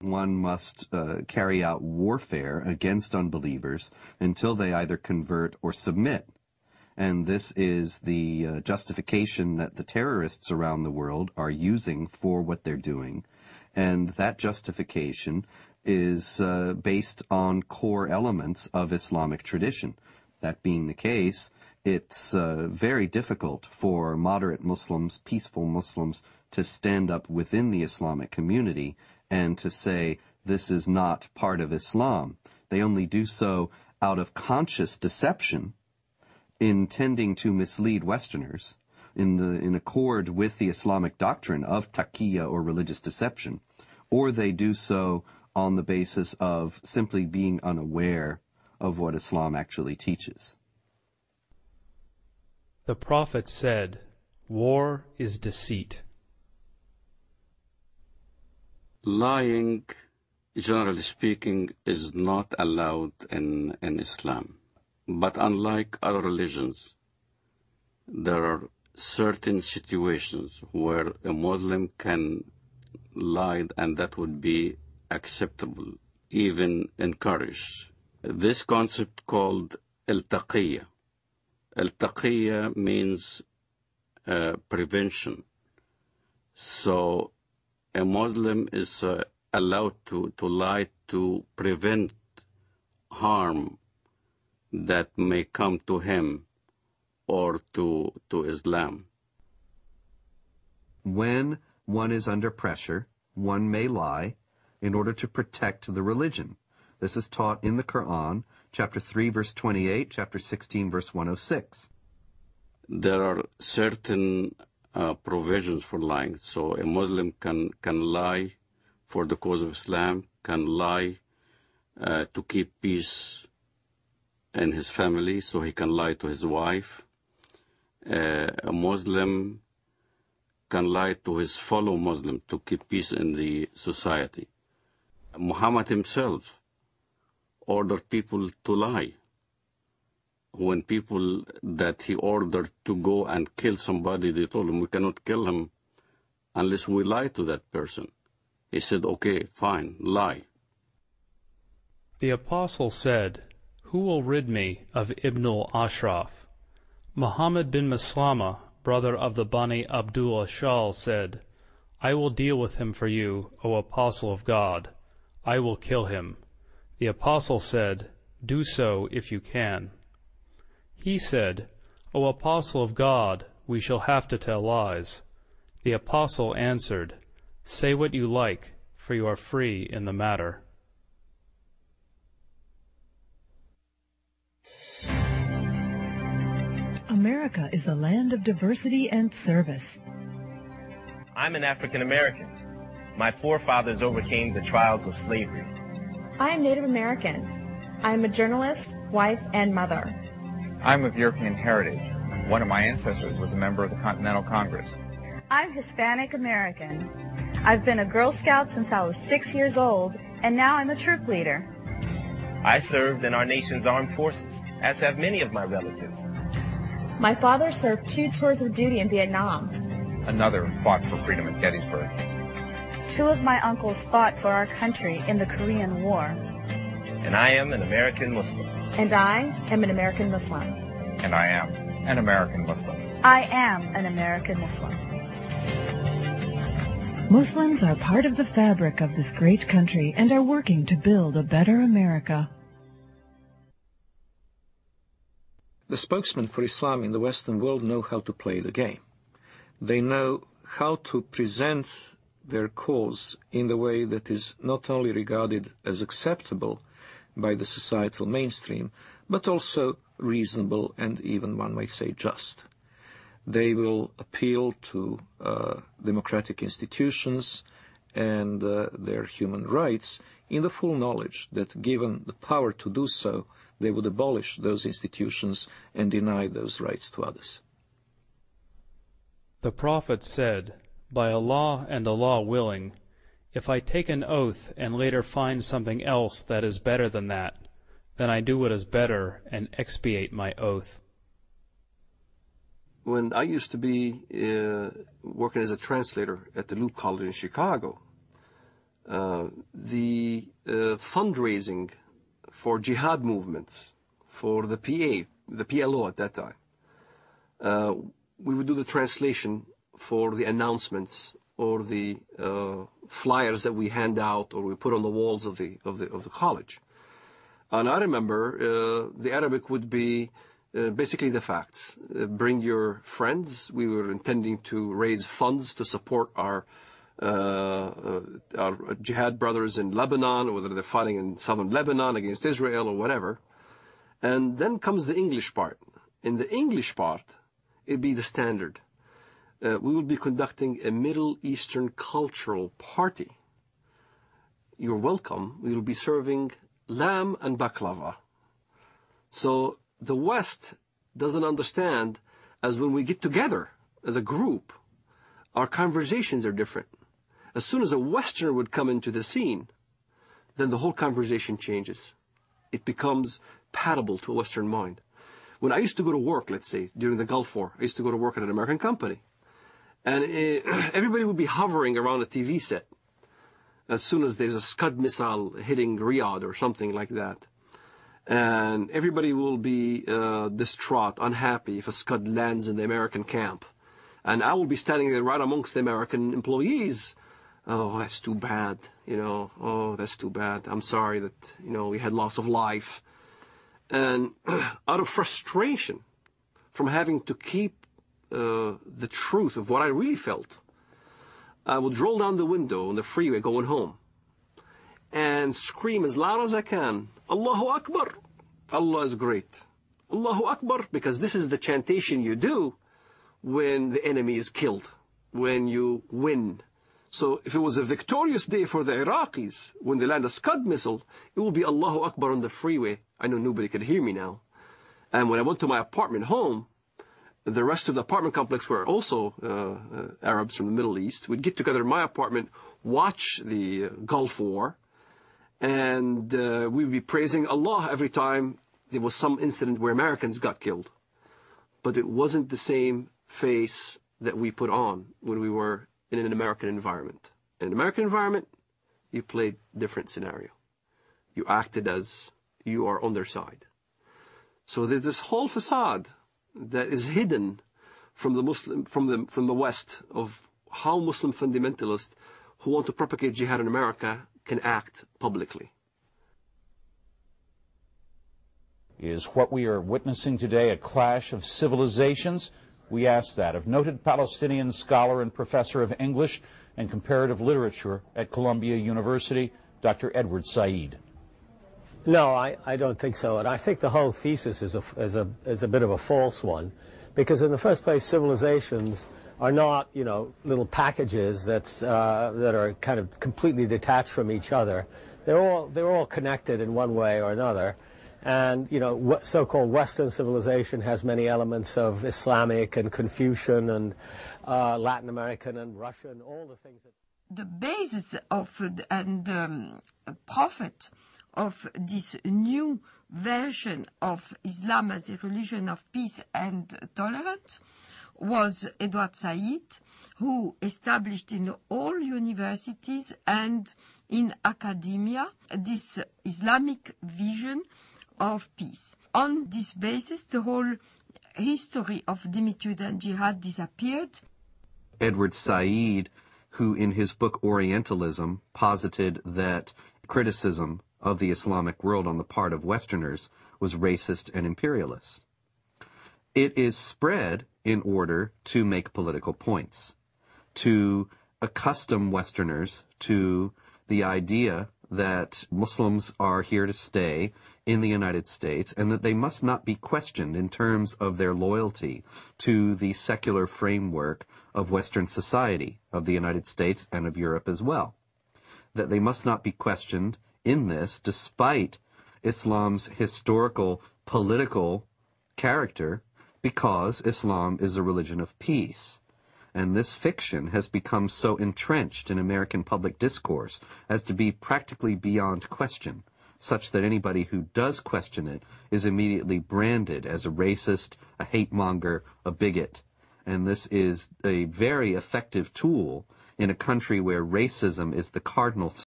One must carry out warfare against unbelievers until they either convert or submit. And this is the justification that the terrorists around the world are using for what they're doing. And that justification is based on core elements of Islamic tradition. That being the case, it's very difficult for moderate Muslims, peaceful Muslims, to stand up within the Islamic community and to say this is not part of Islam. They only do so out of conscious deception, intending to mislead Westerners in accord with the Islamic doctrine of taqiyya or religious deception, or they do so on the basis of simply being unaware of what Islam actually teaches. The Prophet said, "War is deceit." Lying, generally speaking, is not allowed in Islam. But unlike other religions, there are certain situations where a Muslim can lie, and that would be acceptable, even encouraged. This concept called al-taqiyya. Al-taqiyya means prevention. So a Muslim is allowed to lie to prevent harm that may come to him or to Islam. When one is under pressure, one may lie in order to protect the religion. This is taught in the Quran, chapter 3, verse 28, chapter 16, verse 106. There are certain provisions for lying. So a Muslim can lie for the cause of Islam, can lie to keep peace in his family, so he can lie to his wife. A Muslim can lie to his fellow Muslim to keep peace in the society. Muhammad himself ordered people to lie. When people that he ordered to go and kill somebody, they told him, we cannot kill him unless we lie to that person. He said, okay, fine, lie. The Apostle said, "Who will rid me of Ibn al-Ashraf?" Muhammad bin Maslama, brother of the Bani Abdul Ashal, said, "I will deal with him for you, O Apostle of God. I will kill him." The Apostle said, "Do so if you can." He said, "O Apostle of God, we shall have to tell lies." The Apostle answered, "Say what you like, for you are free in the matter." America is a land of diversity and service. I'm an African American. My forefathers overcame the trials of slavery. I am Native American. I am a journalist, wife, and mother. I'm of European heritage. One of my ancestors was a member of the Continental Congress. I'm Hispanic American. I've been a Girl Scout since I was 6 years old, and now I'm a troop leader. I served in our nation's armed forces, as have many of my relatives. My father served 2 tours of duty in Vietnam. Another fought for freedom at Gettysburg. 2 of my uncles fought for our country in the Korean War. And I am an American Muslim. And I am an American Muslim. And I am an American Muslim. I am an American Muslim. Muslims are part of the fabric of this great country and are working to build a better America. The spokesmen for Islam in the Western world know how to play the game. They know how to present their cause in the way that is not only regarded as acceptable by the societal mainstream, but also reasonable and even, one might say, just. They will appeal to democratic institutions and their human rights in the full knowledge that, given the power to do so, they would abolish those institutions and deny those rights to others. The Prophet said, "By Allah and Allah willing, if I take an oath and later find something else that is better than that, then I do what is better and expiate my oath." When I used to be working as a translator at the Loop College in Chicago, the fundraising for jihad movements, for the PLO at that time. We would do the translation for the announcements or the flyers that we hand out or we put on the walls of the college. And I remember the Arabic would be basically the facts. Bring your friends. We were intending to raise funds to support our jihad brothers in Lebanon, whether they're fighting in southern Lebanon against Israel or whatever. And then comes the English part. In the English part, it'd be the standard. We will be conducting a Middle Eastern cultural party. You're welcome. We will be serving lamb and baklava. So the West doesn't understand, as when we get together as a group, our conversations are different. As soon as a Westerner would come into the scene, then the whole conversation changes. It becomes palatable to a Western mind. When I used to go to work, let's say, during the Gulf War, I used to go to work at an American company. And everybody would be hovering around a TV set as soon as there's a Scud missile hitting Riyadh or something like that. And everybody will be distraught, unhappy if a Scud lands in the American camp. And I will be standing there right amongst the American employees. Oh, that's too bad, oh, that's too bad. I'm sorry that, we had loss of life. And out of frustration from having to keep the truth of what I really felt, I would roll down the window on the freeway going home and scream as loud as I can, Allahu Akbar, Allah is great. Allahu Akbar, because this is the chantation you do when the enemy is killed, when you win. So if it was a victorious day for the Iraqis, when they land a Scud missile, it will be Allahu Akbar on the freeway. I know nobody could hear me now. And when I went to my apartment home, the rest of the apartment complex were also Arabs from the Middle East. We'd get together in my apartment, watch the Gulf War, and we'd be praising Allah every time there was some incident where Americans got killed. But it wasn't the same face that we put on when we were in an American environment. In an American environment, you played different scenario. You acted as you are on their side. So there's this whole facade that is hidden from the from the West of how Muslim fundamentalists who want to propagate jihad in America can act publicly. Is what we are witnessing today a clash of civilizations? We ask that of noted Palestinian scholar and professor of English and comparative literature at Columbia University, Dr. Edward Said. No, I don't think so, and I think the whole thesis is a bit of a false one, because in the first place, civilizations are not little packages that are kind of completely detached from each other. They're all connected in one way or another. And, so-called Western civilization has many elements of Islamic and Confucian and Latin American and Russian, all the things that... The basis of and prophet of this new version of Islam as a religion of peace and tolerance was Edward Said, who established in all universities and in academia this Islamic vision of peace. On this basis, the whole history of dhimmitude and jihad disappeared. Edward Said, who in his book Orientalism posited that criticism of the Islamic world on the part of Westerners was racist and imperialist. It is spread in order to make political points, to accustom Westerners to the idea that Muslims are here to stay in the United States and that they must not be questioned in terms of their loyalty to the secular framework of Western society, of the United States and of Europe as well. That they must not be questioned in this, despite Islam's historical, political character, because Islam is a religion of peace. And this fiction has become so entrenched in American public discourse as to be practically beyond question, such that anybody who does question it is immediately branded as a racist, a hate monger, a bigot. And this is a very effective tool in a country where racism is the cardinal